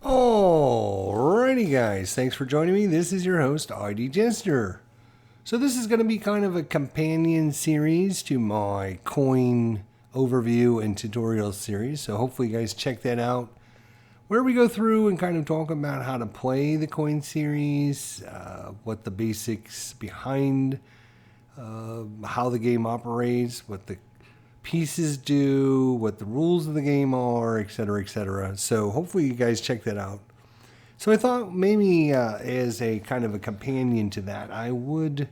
Alrighty guys, thanks for joining me. This is your host, ID Jester. So this is going to be kind of a companion series to my coin overview and tutorial series. So hopefully you guys check that out, where we go through and kind of talk about how to play the coin series, what the basics behind how the game operates, what the pieces do, what the rules of the game are, etc., etc. So hopefully you guys check that out. So I thought maybe as a kind of a companion to that, I would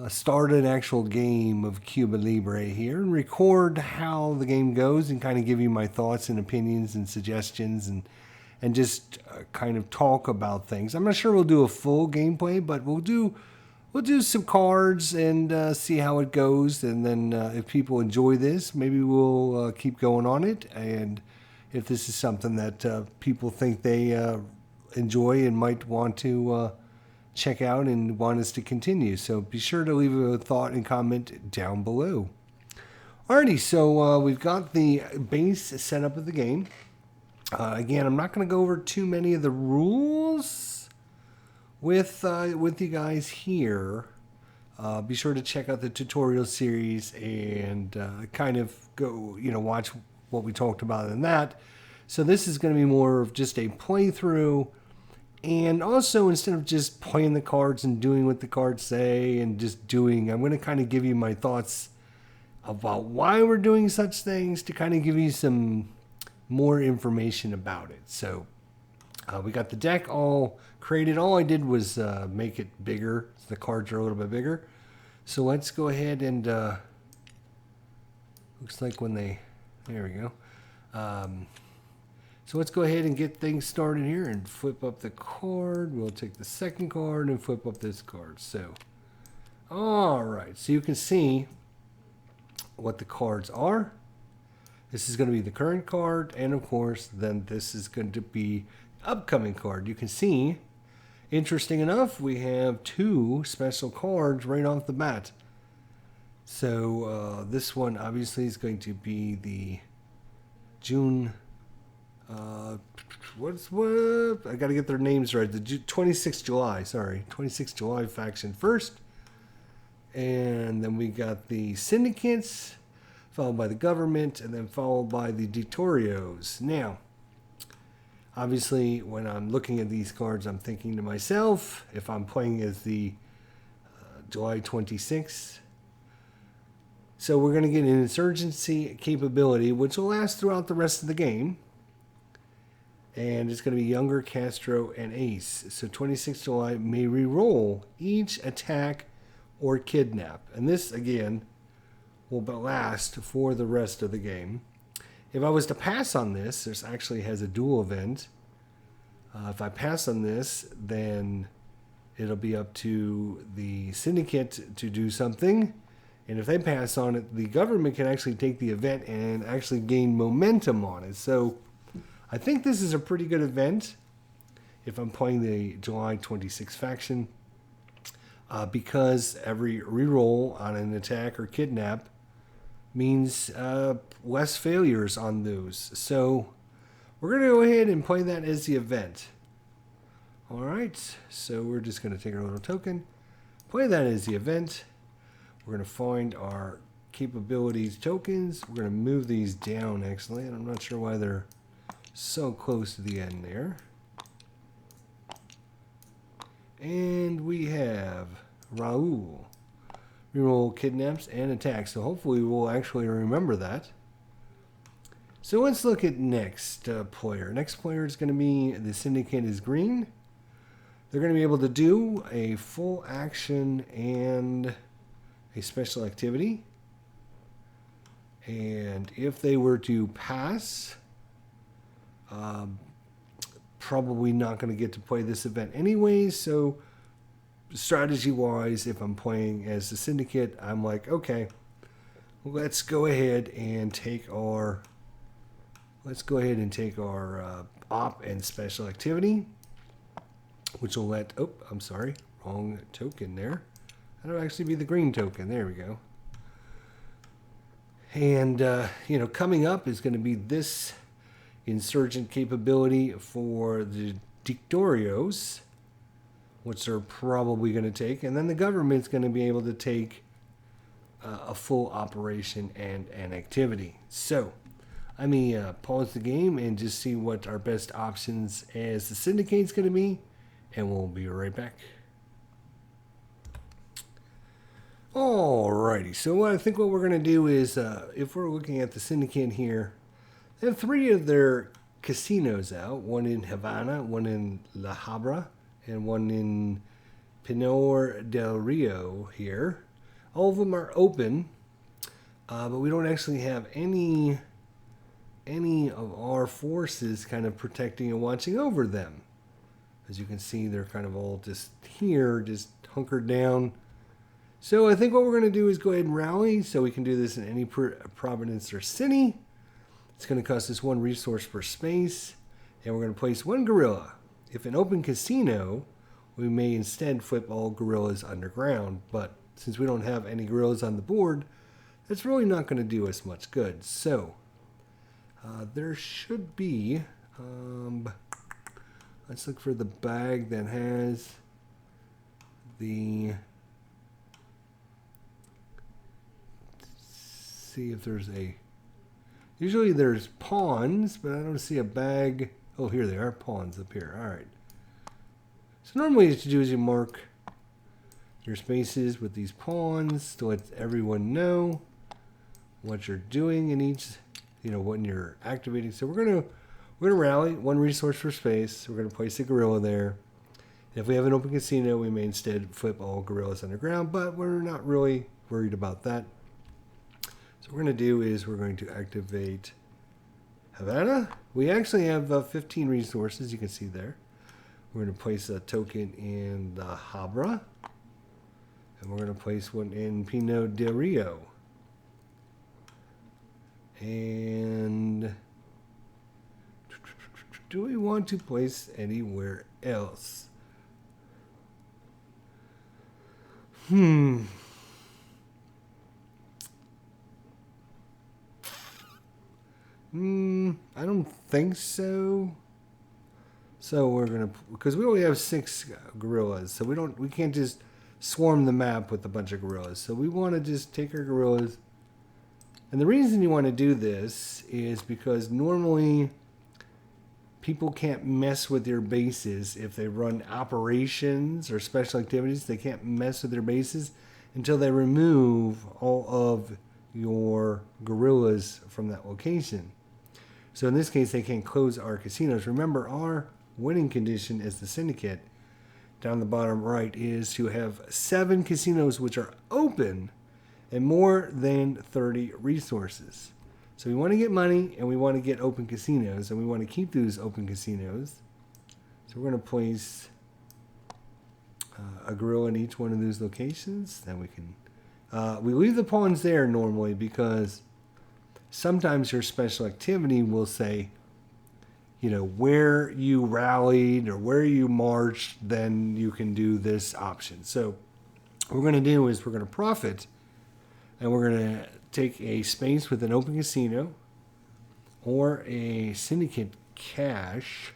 start an actual game of Cuba Libre here and record how the game goes and kind of give you my thoughts and opinions and suggestions and just kind of talk about things. I'm not sure we'll do a full gameplay, but we'll do some cards and see how it goes. And then if people enjoy this, maybe we'll keep going on it. And if this is something that people think they enjoy and might want to check out and want us to continue. So be sure to leave a thought and comment down below. Alrighty, so we've got the base setup of the game. Again, I'm not going to go over too many of the rules with you guys here. Be sure to check out the tutorial series and kind of go, watch what we talked about in that. So this is going to be more of just a playthrough, and also instead of just playing the cards and doing what the cards say and just doing, I'm going to kind of give you my thoughts about why we're doing such things to kind of give you some more information about it. So we got the deck all created. All I did was make it bigger. So the cards are a little bit bigger. So let's go ahead and looks like there we go. So let's go ahead and get things started here and flip up the card. We'll take the second card and flip up this card. So, all right. So you can see what the cards are. This is going to be the current card, and of course, then this is going to be upcoming card. You can see, interesting enough, we have two special cards right off the bat. So this one obviously is going to be the June I got to get their names right. The 26th July, 26th July faction first, and then we got the syndicates, followed by the government, and then followed by the dictatorios. Now, obviously, when I'm looking at these cards, I'm thinking to myself, if I'm playing as the July 26th, so we're going to get an insurgency capability, which will last throughout the rest of the game. And it's going to be Younger, Castro, and Ace. So 26th July may re-roll each attack or kidnap. And this, again, will last for the rest of the game. If I was to pass on this, this actually has a dual event. If I pass on this, then it'll be up to the syndicate to do something. And if they pass on it, the government can actually take the event and actually gain momentum on it. So I think this is a pretty good event if I'm playing the July 26 faction, because every reroll on an attack or kidnap means less failures on those. So we're going to go ahead and play that as the event. All right, so we're just going to take our little token, play that as the event. We're going to find our capabilities tokens. We're going to move these down, actually, and I'm not sure why they're so close to the end there. And we have Raul. Reroll kidnaps and attacks. So hopefully we'll actually remember that. So let's look at next player. Next player is going to be the syndicate is green. They're going to be able to do a full action and a special activity. And if they were to pass, probably not going to get to play this event anyways. So strategy-wise, if I'm playing as the syndicate, I'm like, okay, let's go ahead and take our op and special activity, which will let, oh, I'm sorry, wrong token there. That'll actually be the green token. There we go. And, coming up is going to be this insurgent capability for the dictorios, which they're probably going to take, and then the government's going to be able to take a full operation and an activity. So let me pause the game and just see what our best options as the syndicate's going to be, and we'll be right back. Alrighty, so I think what we're going to do is, if we're looking at the syndicate here, they have 3 of their casinos out, one in Havana, one in La Habra, and one in Pinar del Rio here. All of them are open, but we don't actually have any of our forces kind of protecting and watching over them. As you can see, they're kind of all just here, just hunkered down. So I think what we're going to do is go ahead and rally, so we can do this in any province or city. It's going to cost us 1 resource per space, and we're going to place 1 guerrilla. If an open casino, we may instead flip all guerrillas underground, but since we don't have any guerrillas on the board, that's really not going to do us much good. So there should be, let's look for the bag that has the, see if there's a, usually there's pawns, but I don't see a bag. Oh, here they are, pawns up here. All right. So normally what you do is you mark your spaces with these pawns to let everyone know what you're doing in each, when you're activating. So we're gonna rally 1 resource per space. We're gonna place a guerrilla there. And if we have an open casino, we may instead flip all guerrillas underground, but we're not really worried about that. So what we're going to do is we're going to activate Havana. We actually have 15 resources, you can see there. We're going to place a token in the Habra. And we're going to place one in Pino del Rio. And do we want to place anywhere else? I don't think so. So we're gonna, because we only have 6 guerrillas, so we can't just swarm the map with a bunch of guerrillas. So we want to just take our guerrillas. And the reason you want to do this is because normally people can't mess with your bases if they run operations or special activities. They can't mess with their bases until they remove all of your guerrillas from that location. So in this case, they can't close our casinos. Remember, our winning condition as the syndicate down the bottom right is to have 7 casinos which are open and more than 30 resources. So we want to get money and we want to get open casinos, and we want to keep those open casinos. So we're going to place a guerrilla in each one of those locations. Then we can we leave the pawns there normally because sometimes your special activity will say, where you rallied or where you marched, then you can do this option. So what we're going to do is we're going to profit, and we're going to take a space with an open casino or a syndicate cache.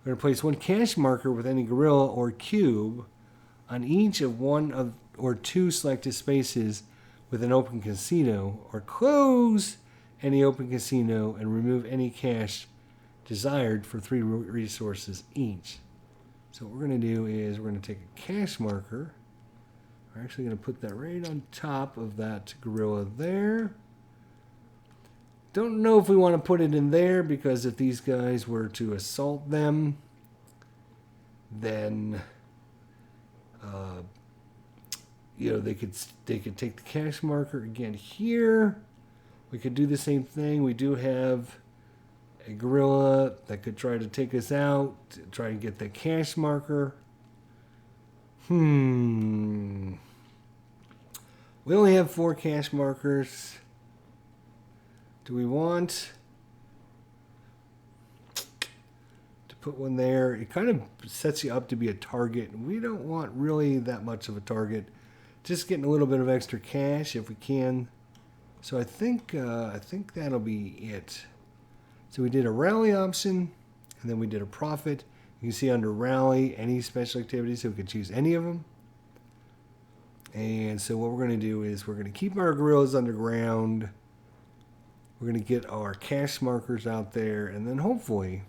We're going to place 1 cache marker with any guerrilla or cube on each of 1 or 2 selected spaces with an open casino, or close any open casino and remove any cache desired for 3 resources each. So what we're going to do is we're going to take a cache marker. We're actually going to put that right on top of that guerrilla there. Don't know if we want to put it in there, because if these guys were to assault them, then they could take the cache marker again here. We could do the same thing. We do have a guerrilla that could try to take us out, try and get the cache marker. We only have 4 cache markers. Do we want to put one there? It kind of sets you up to be a target. We don't want really that much of a target. Just getting a little bit of extra cash if we can. So I think that'll be it. So we did a rally option, and then we did a profit. You can see under rally, any special activities, so we can choose any of them. And so what we're going to do is we're going to keep our gorillas underground. We're going to get our cash markers out there, and then hopefully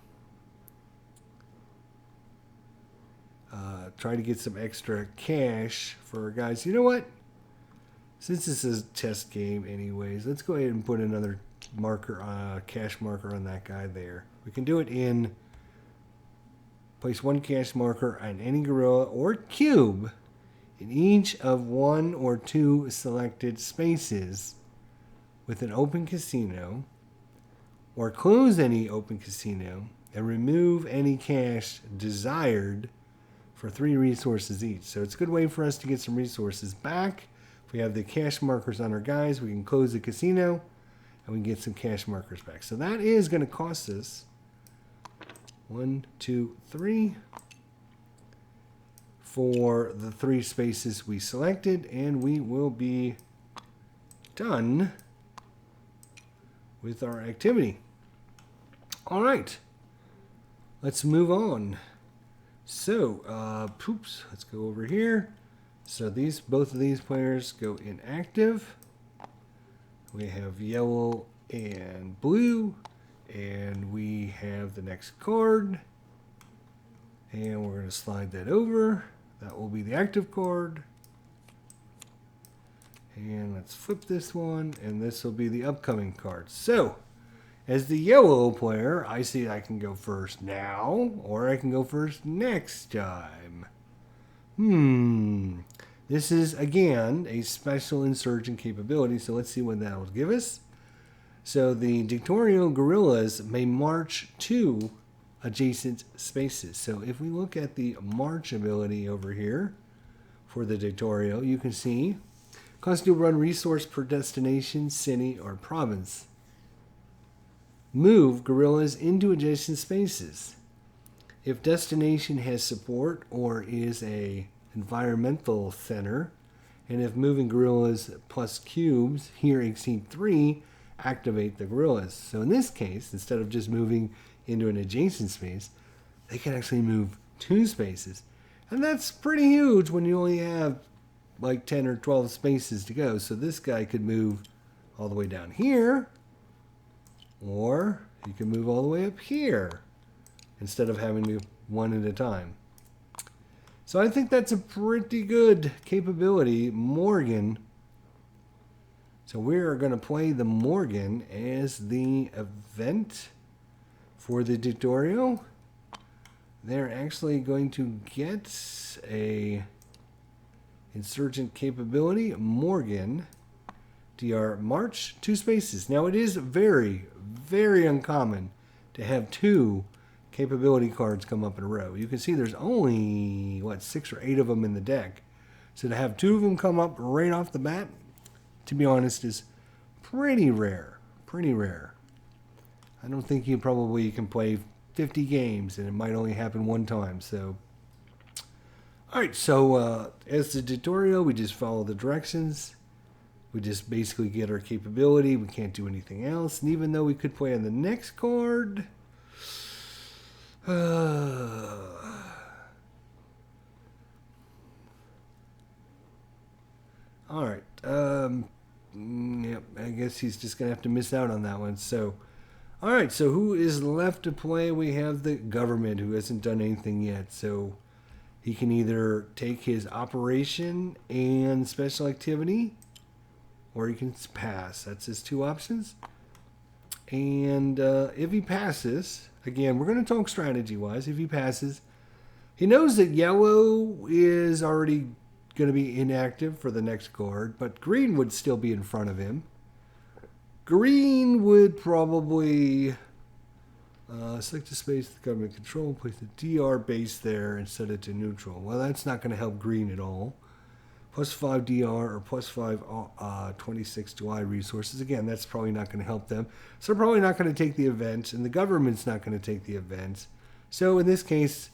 try to get some extra cash for our guys. You know what? Since this is a test game anyways, let's go ahead and put another marker, cash marker on that guy there. We can do it in place one cash marker on any gorilla or cube in each of one or two selected spaces with an open casino, or close any open casino and remove any cash desired for 3 resources each. So it's a good way for us to get some resources back. If we have the cash markers on our guys, we can close the casino and we can get some cash markers back. So that is going to cost us 1, 2, 3 for the 3 spaces we selected, and we will be done with our activity. All right, let's move on. So, let's go over here. So both of these players go inactive. We have yellow and blue, and we have the next card. And we're going to slide that over. That will be the active card. And let's flip this one, and this will be the upcoming card. So, as the yellow player, I see I can go first now, or I can go first next time. This is, again, a special insurgent capability, so let's see what that will give us. So the dictatorial gorillas may march to adjacent spaces. So if we look at the march ability over here for the dictatorial, you can see constantly run resource per destination, city, or province. Move gorillas into adjacent spaces. If destination has support or is a environmental center, and if moving gorillas plus cubes here exceed 3, activate the gorillas. So in this case, instead of just moving into an adjacent space, they can actually move 2 spaces. And that's pretty huge when you only have like 10 or 12 spaces to go. So this guy could move all the way down here, or he can move all the way up here instead of having to one at a time. So I think that's a pretty good capability, Morgan. So we're going to play the Morgan as the event for the tutorial. They're actually going to get a insurgent capability, Morgan, DR March 2 spaces. Now it is very, very uncommon to have 2 capability cards come up in a row. You can see there's only, 6 or 8 of them in the deck. So to have 2 of them come up right off the bat, to be honest, is pretty rare. Pretty rare. I don't think you can play 50 games and it might only happen 1 time. So, alright, so as the tutorial, we just follow the directions. We just basically get our capability. We can't do anything else. And even though we could play on the next card, alright, yep, I guess he's just going to have to miss out on that one. So, alright, so who is left to play? We have the government, who hasn't done anything yet. So he can either take his operation and special activity, or he can pass. That's his 2 options. And if he passes, again, we're going to talk strategy-wise. If he passes, he knows that yellow is already going to be inactive for the next card, but green would still be in front of him. Green would probably select a space the government control, place the DR base there and set it to neutral. Well, that's not going to help green at all. +5 DR or +5 26 July resources. Again, that's probably not going to help them. So they're probably not going to take the event, and the government's not going to take the event. So in this case,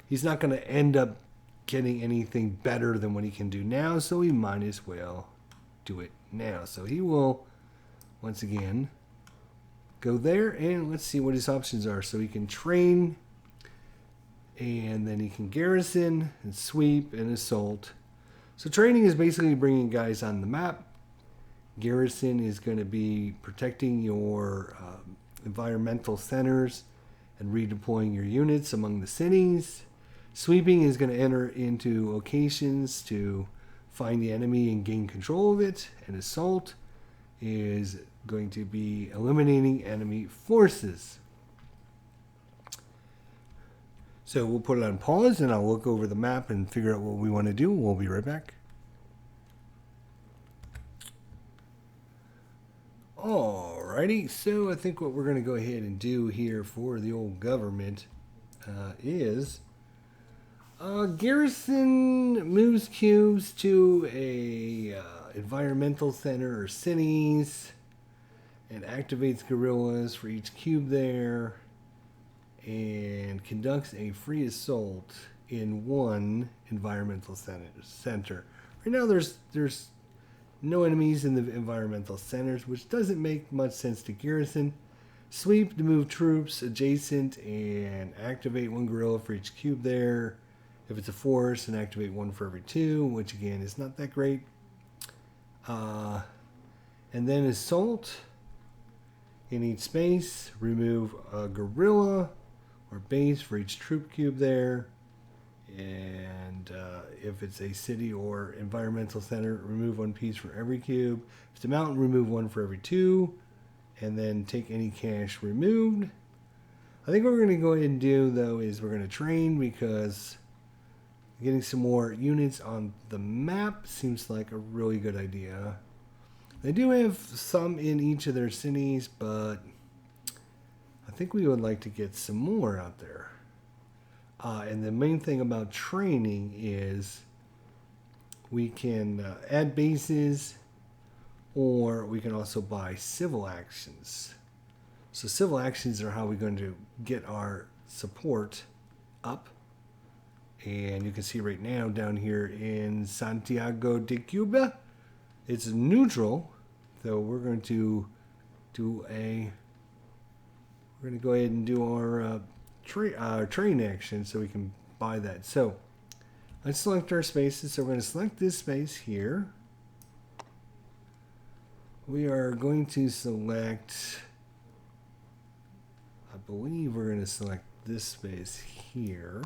he's not going to end up getting anything better than what he can do now, so he might as well do it now. So he will, once again, go there, and let's see what his options are. So he can train, and then he can garrison and sweep and assault. So training is basically bringing guys on the map. Garrison is going to be protecting your environmental centers and redeploying your units among the cities. Sweeping is going to enter into locations to find the enemy and gain control of it. And assault is going to be eliminating enemy forces. So we'll put it on pause and I'll look over the map and figure out what we want to do. We'll be right back. Alrighty, so I think what we're going to go ahead and do here for the old government is garrison moves cubes to a environmental center or cities and activates guerrillas for each cube there and conducts a free assault in one environmental center. Right now there's no enemies in the environmental centers, which doesn't make much sense to garrison. Sweep to move troops adjacent and activate one guerrilla for each cube there. If it's a force, and activate one for every two, which again is not that great. And then assault in each space. Remove a guerrilla or base for each troop cube there. And if it's a city or environmental center, remove one piece for every cube. If it's a mountain, remove one for every two. And then take any cash removed. I think what we're going to go ahead and do, though, is we're going to train because getting some more units on the map seems like a really good idea. They do have some in each of their cities, but I think we would like to get some more out there. And the main thing about training is we can add bases, or we can also buy civil actions. So civil actions are how we're going to get our support up. And you can see right now down here in Santiago de Cuba, it's neutral. So we're going to go ahead and do our train action so we can buy that. So let's select our spaces. So we're going to select this space here. We are going to select, I believe we're going to select this space here.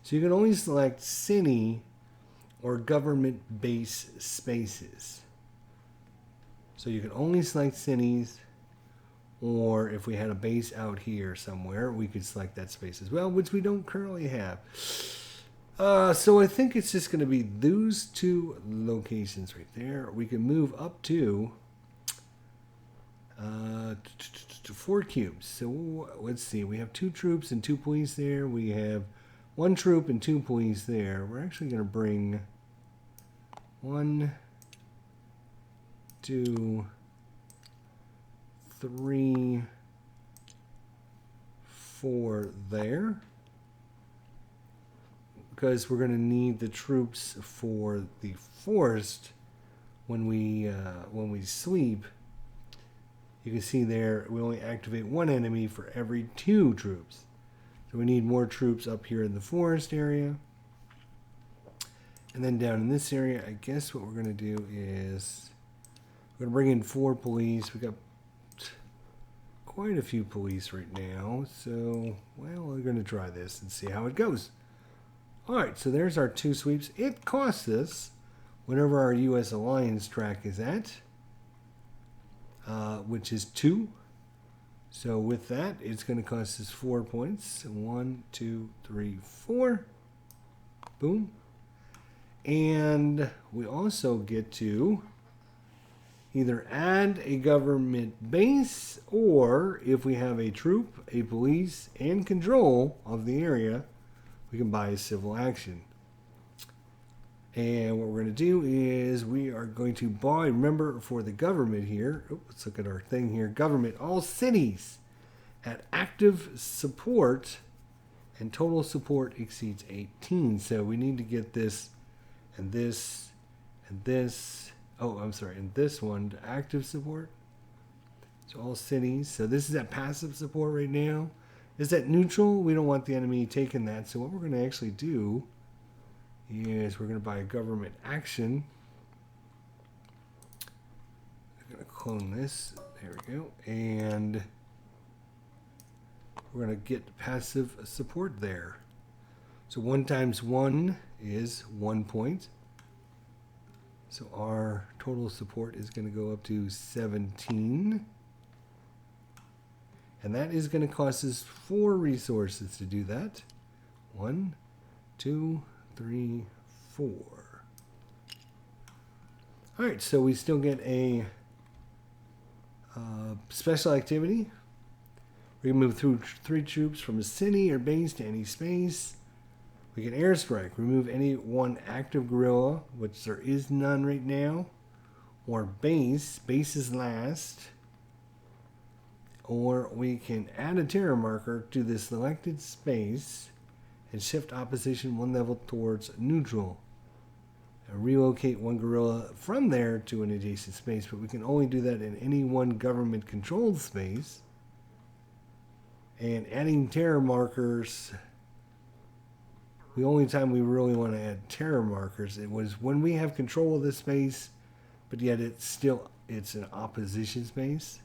So you can only select city or government base spaces. So you can only select cities, or if we had a base out here somewhere, we could select that space as well, which we don't currently have. So I think it's just going to be those two locations right there. We can move up to 4 cubes. So let's see. We have 2 troops and 2 police there. We have 1 troop and 2 police there. We're actually going to bring 1, 2, 3, 4 there. Because we're going to need the troops for the forest when we sweep. You can see there we only activate 1 enemy for every 2 troops. So we need more troops up here in the forest area. And then down in this area, I guess what we're going to do is we're going to bring in 4 police. We got quite a few police right now. So, well, we're going to try this and see how it goes. All right, so there's our 2 sweeps. It costs us, whatever our U.S. Alliance track is at, which is 2. So with that, it's going to cost us 4 points. 1, 2, 3, 4. Boom. And we also get to either add a government base, or if we have a troop, a police, and control of the area, we can buy a civil action. And what we're going to do is we are going to buy, remember for the government here, let's look at our thing here, government, all cities at active support and total support exceeds 18. So we need to get this and this and this, and this one to active support. So all cities. So this is at passive support right now. Is that neutral? We don't want the enemy taking that. So what we're going to actually do is we're going to buy a government action. I'm going to clone this. There we go. And we're going to get passive support there. So 1 times 1 is 1 point. So our total support is going to go up to 17. And that is going to cost us 4 resources to do that. 1, 2, 3, 4. All right, so we still get a special activity. We can move through 3 troops from a city or base to any space. We can airstrike, remove any one active guerrilla, which there is none right now. Or base is last. Or we can add a terror marker to the selected space and shift opposition 1 level towards neutral. And relocate 1 guerrilla from there to an adjacent space, but we can only do that in any one government-controlled space. And adding terror markers, the only time we really want to add terror markers, it was when we have control of the space, but yet it's an opposition space.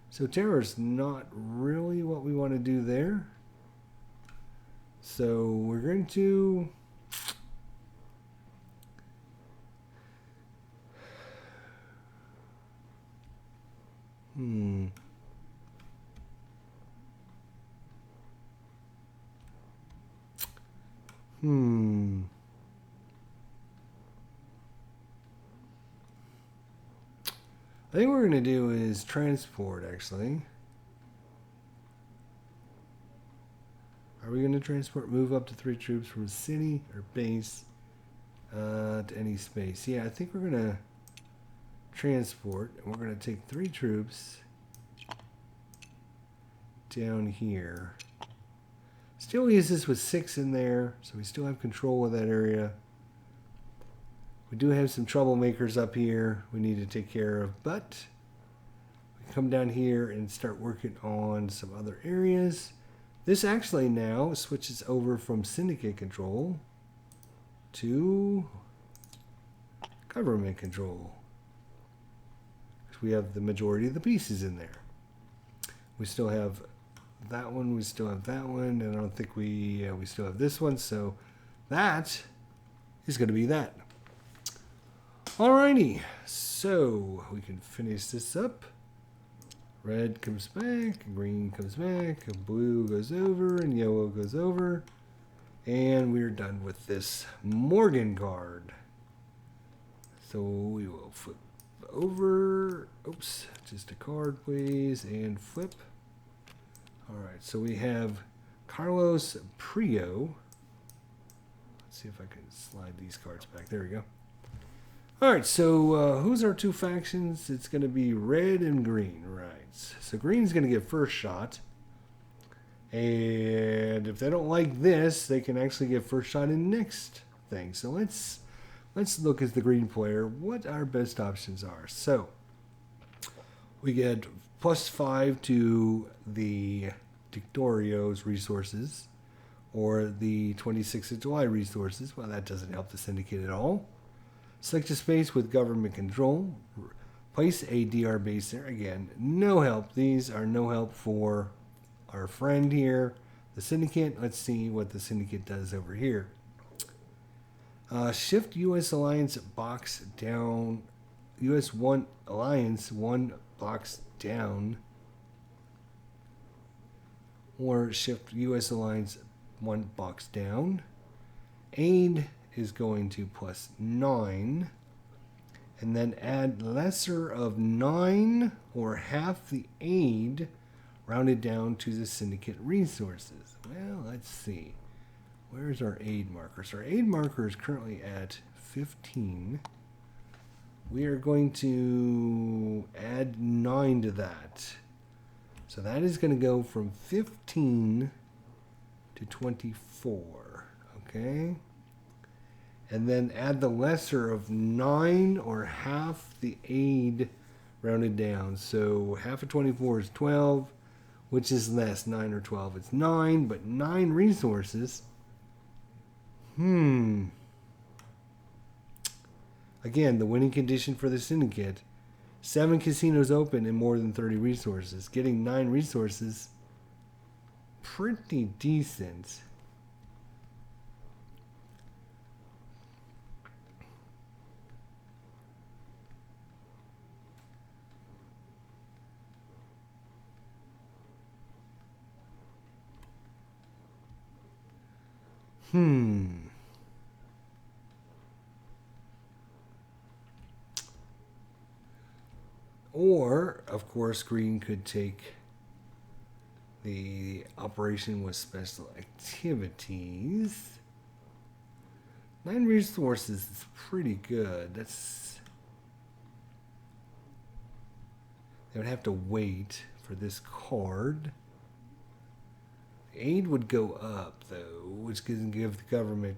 So terror is not really what we want to do there. So we're going to I think what we're going to do is transport, actually. Are we going to transport, move up to 3 troops from a city or base to any space? Yeah, I think we're going to transport, and we're going to take 3 troops down here. Still use this with 6 in there, so we still have control of that area. We do have some troublemakers up here we need to take care of, but we can come down here and start working on some other areas. This actually now switches over from syndicate control to government control, because we have the majority of the pieces in there. We still have that one, we still have that one, and I don't think we still have this one, so that is going to be that. Alrighty, so we can finish this up. Red comes back, green comes back, blue goes over, and yellow goes over. And we're done with this Morgan card. So we will flip over. Oops, just a card, please, and flip. Alright, so we have Carlos Prio. Let's see if I can slide these cards back. There we go. Alright, so who's our 2 factions? It's going to be red and green, right. So green's going to get first shot. And if they don't like this, they can actually get first shot in next thing. So let's look as the green player what our best options are. So we get +5 to the Dictorio's resources, or the 26th of July resources. Well, that doesn't help the syndicate at all. Select a space with government control. Place a DR base there. Again, no help. These are no help for our friend here, the syndicate. Let's see what the syndicate does over here. Shift U.S. Alliance box down. U.S. 1 Alliance 1 box down. Or shift U.S. Alliance 1 box down. Aid is going to +9, and then add lesser of 9 or half the aid rounded down to the syndicate resources. Well, let's see. Where's our aid marker? So our aid marker is currently at 15. We are going to add 9 to that. So that is going to go from 15 to 24. Okay? And then add the lesser of 9 or half the aid rounded down. So half of 24 is 12, which is less, 9 or 12. It's 9, but 9 resources. Again, the winning condition for the syndicate. 7 casinos open and more than 30 resources. Getting 9 resources, pretty decent. Or, of course, Green could take the operation with special activities. 9 resources is pretty good. They would have to wait for this card. Aid would go up, though, which can give the government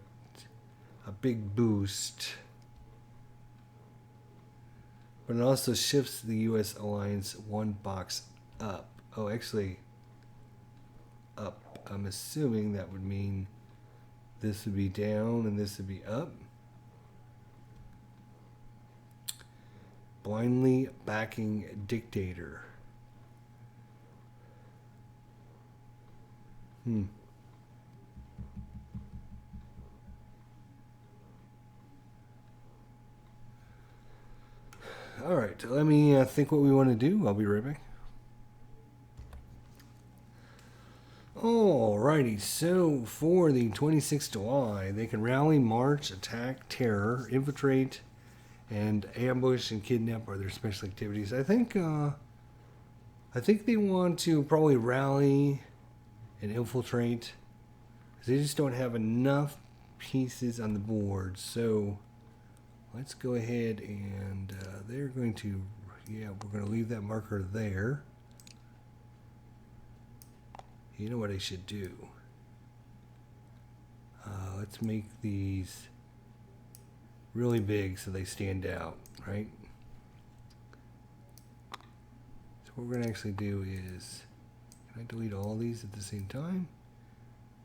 a big boost. But it also shifts the U.S. alliance 1 box up. Oh, actually, up. I'm assuming that would mean this would be down and this would be up. Blindly backing dictator. All right, let me think what we want to do. I'll be right back. Alrighty, so for the 26th July, they can rally, march, attack, terror, infiltrate, and ambush and kidnap are their special activities. I think they want to probably rally and infiltrate. They just don't have enough pieces on the board. So let's go ahead and they're going to, we're going to leave that marker there. You know what I should do? Let's make these really big so they stand out, right? So what we're going to actually do is, can I delete all these at the same time?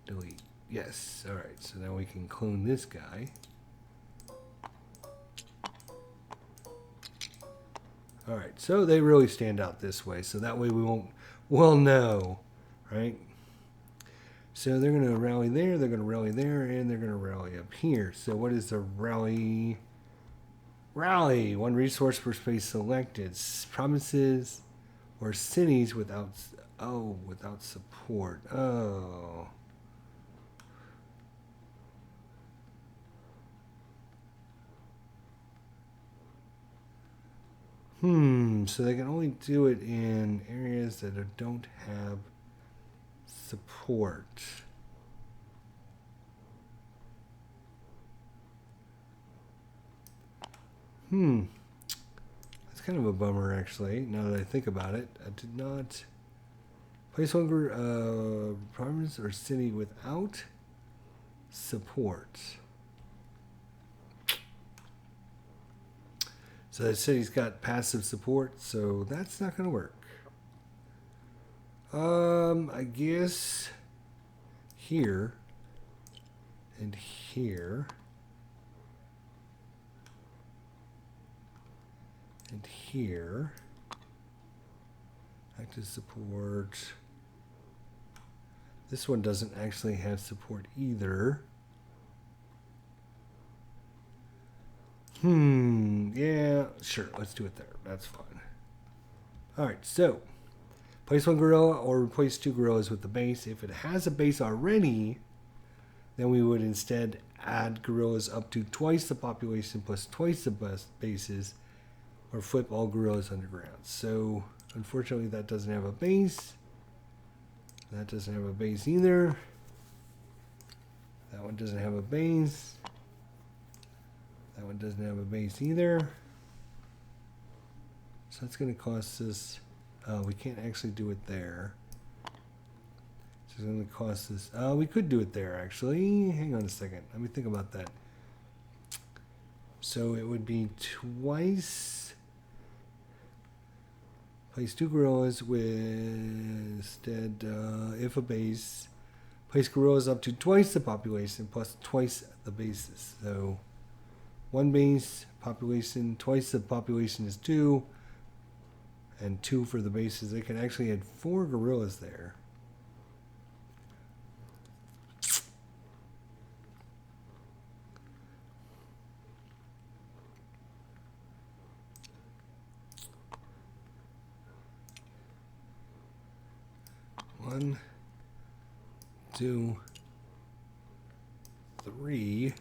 Delete. Yes. All right. So now we can clone this guy. All right. So they really stand out this way. So that way we'll know, right? So they're going to rally there, they're going to rally there, and they're going to rally up here. So what is the rally? Rally. 1 resource per space selected. Provinces or cities without support. Oh. So they can only do it in areas that don't have support. That's kind of a bummer, actually, now that I think about it. I did not place 1 province or city without support. So that city's got passive support, so that's not going to work. I guess here and here and here. Active support. This one doesn't actually have support either. Yeah, sure. Let's do it there. That's fine. All right, so place 1 gorilla or replace 2 gorillas with the base. If it has a base already, then we would instead add gorillas up to twice the population plus twice the bases, or flip all gorillas underground. So unfortunately that doesn't have a base. That doesn't have a base either. That one doesn't have a base. That one doesn't have a base either. So that's going to cost us, we can't actually do it there. So it's going to cost us, we could do it there actually. Hang on a second. Let me think about that. So it would be twice, place 2 gorillas with, instead, if a base, place gorillas up to twice the population plus twice the bases. So 1 base, population, twice the population is 2, and 2 for the bases. They can actually add 4 gorillas there. One, 2, 3,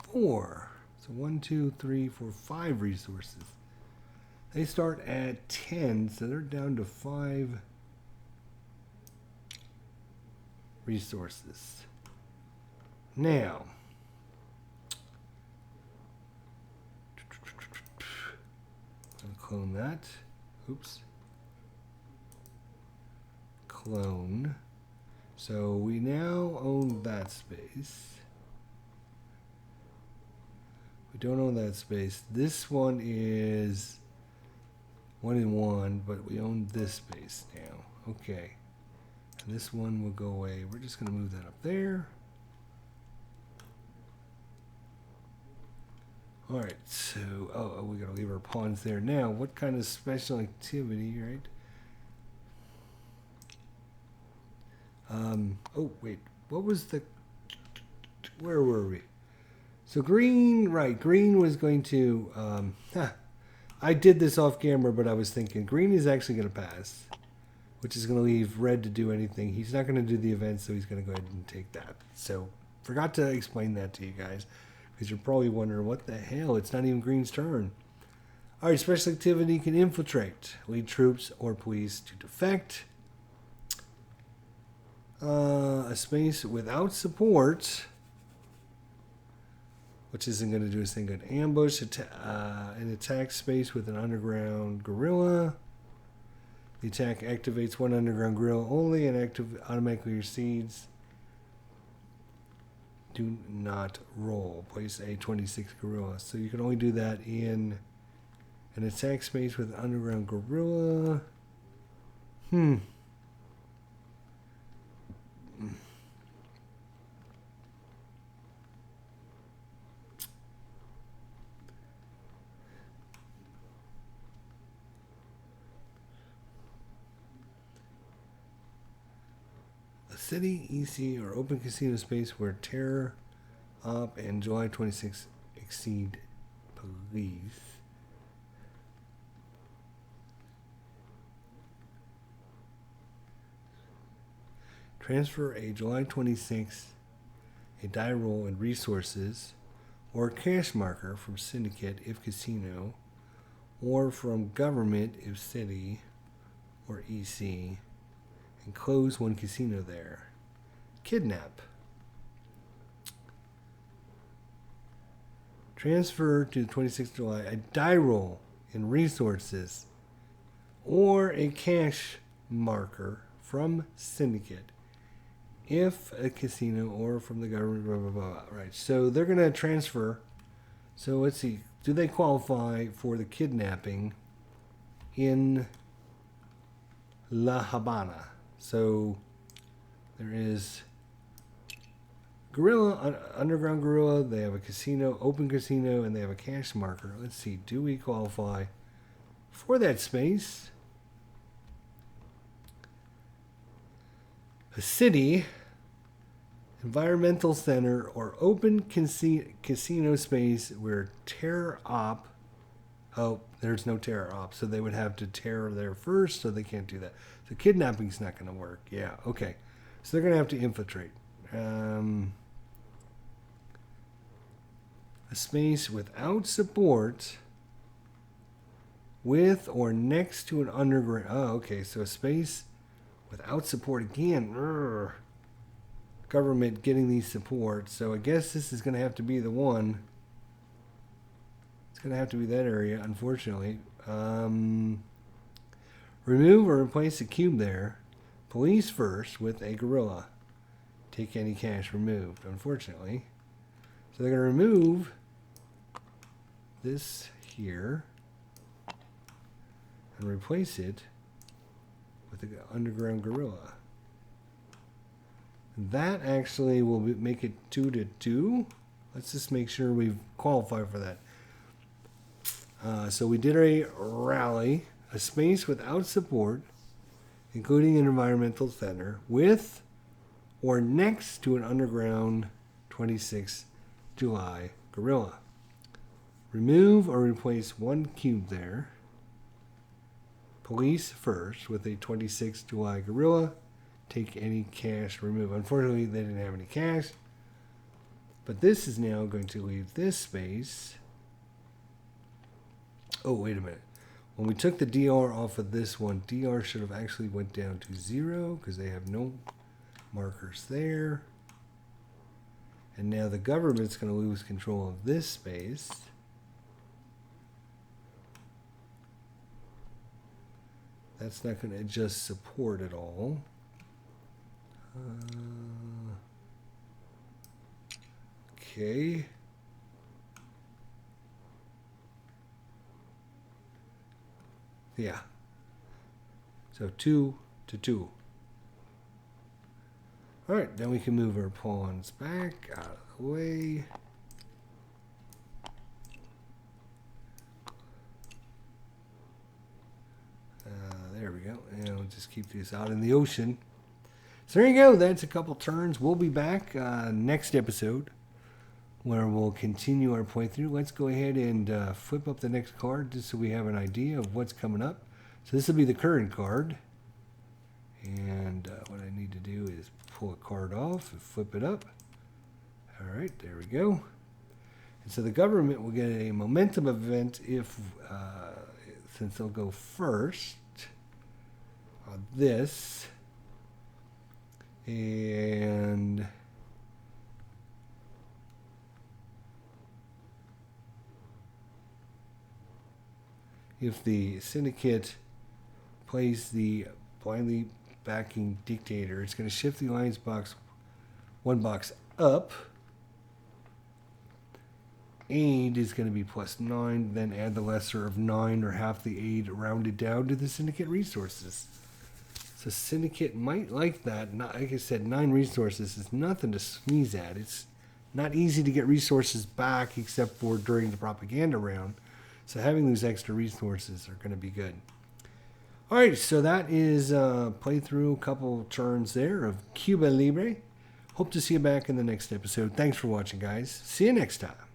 4. So 1, 2, 3, 4, 5 resources. They start at 10, so they're down to 5 resources. Now, I'll clone that. Oops. Clone. So we now own that space. We don't own that space. This one is 1 and 1, but we own this space now. Okay. And this one will go away. We're just going to move that up there. Alright, so, oh, we got to leave our pawns there. Now, what kind of special activity, right? Oh, wait. What was the... Where were we? So green, right. Green was going to... I did this off camera, but I was thinking green is actually going to pass, which is going to leave red to do anything. He's not going to do the event, so he's going to go ahead and take that. So forgot to explain that to you guys, because you're probably wondering, what the hell? It's not even green's turn. All right, special activity can infiltrate, lead troops or police to defect. A space without support, which isn't going to do a thing good. Ambush, an attack space with an underground gorilla. The attack activates 1 underground gorilla only and automatically recedes. Do not roll. Place a 26 gorilla. So you can only do that in an attack space with an underground gorilla. City, EC, or open casino space where terror, op, and July 26 exceed police. Transfer a July 26, a die roll and resources, or a cash marker from syndicate if casino, or from government if city or EC. And close 1 casino there. Kidnap. Transfer to the 26th of July a die roll in resources or a cash marker from syndicate if a casino or from the government, blah, blah, blah. Right, so they're going to transfer. So let's see. Do they qualify for the kidnapping in La Habana? So there is gorilla, underground gorilla. They have a casino, open casino, and they have a cash marker. Let's see. Do we qualify for that space? A city, environmental center, or open casino space where terror op. Oh, there's no terror op, so they would have to terror there first, so they can't do that. So kidnapping's not going to work. Yeah, okay. So they're going to have to infiltrate. A space without support, with or next to an underground. Oh, okay. So a space without support again. government getting these supports. So I guess this is going to have to be the one. It's going to have to be that area, unfortunately. Remove or replace a cube there. Police first with a gorilla. Take any cash removed, unfortunately. So they're going to remove this here and replace it with the underground gorilla. That actually will make it 2-2. Let's just make sure we qualify for that. So we did a rally, a space without support, including an environmental center, with or next to an underground 26 July gorilla. Remove or replace one cube there. Police first with a 26 July gorilla. Take any cash removed. Unfortunately, they didn't have any cash. But this is now going to leave this space. Oh, wait a minute. When we took the DR off of this one, DR should have actually went down to 0 because they have no markers there. And now the government's going to lose control of this space. That's not going to adjust support at all. Okay. Yeah. So 2-2. All right, then we can move our pawns back out of the way. There we go. And we'll just keep these out in the ocean. So there you go. That's a couple turns. We'll be back next episode where we'll continue our playthrough. Let's go ahead and flip up the next card just so we have an idea of what's coming up. So this will be the current card. And what I need to do is pull a card off and flip it up. All right, there we go. And so the government will get a momentum event if, since they'll go first on this. And if the syndicate plays the blindly backing dictator, it's going to shift the alliance box one box up. Aid is going to be +9, then add the lesser of 9 or half the aid rounded down to the syndicate resources. So syndicate might like that. Not, like I said, 9 resources is nothing to sneeze at. It's not easy to get resources back except for during the propaganda round. So having those extra resources are going to be good. All right, so that is playthrough, a couple turns there of Cuba Libre. Hope to see you back in the next episode. Thanks for watching, guys. See you next time.